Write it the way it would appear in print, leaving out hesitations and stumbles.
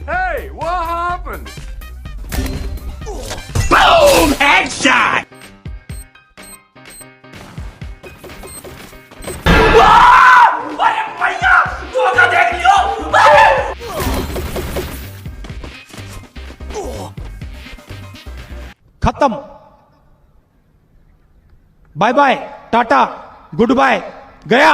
Hey, what happened? Boom! Headshot! अरे भैया धोखा देख लियो खत्म bye bye tata good bye गया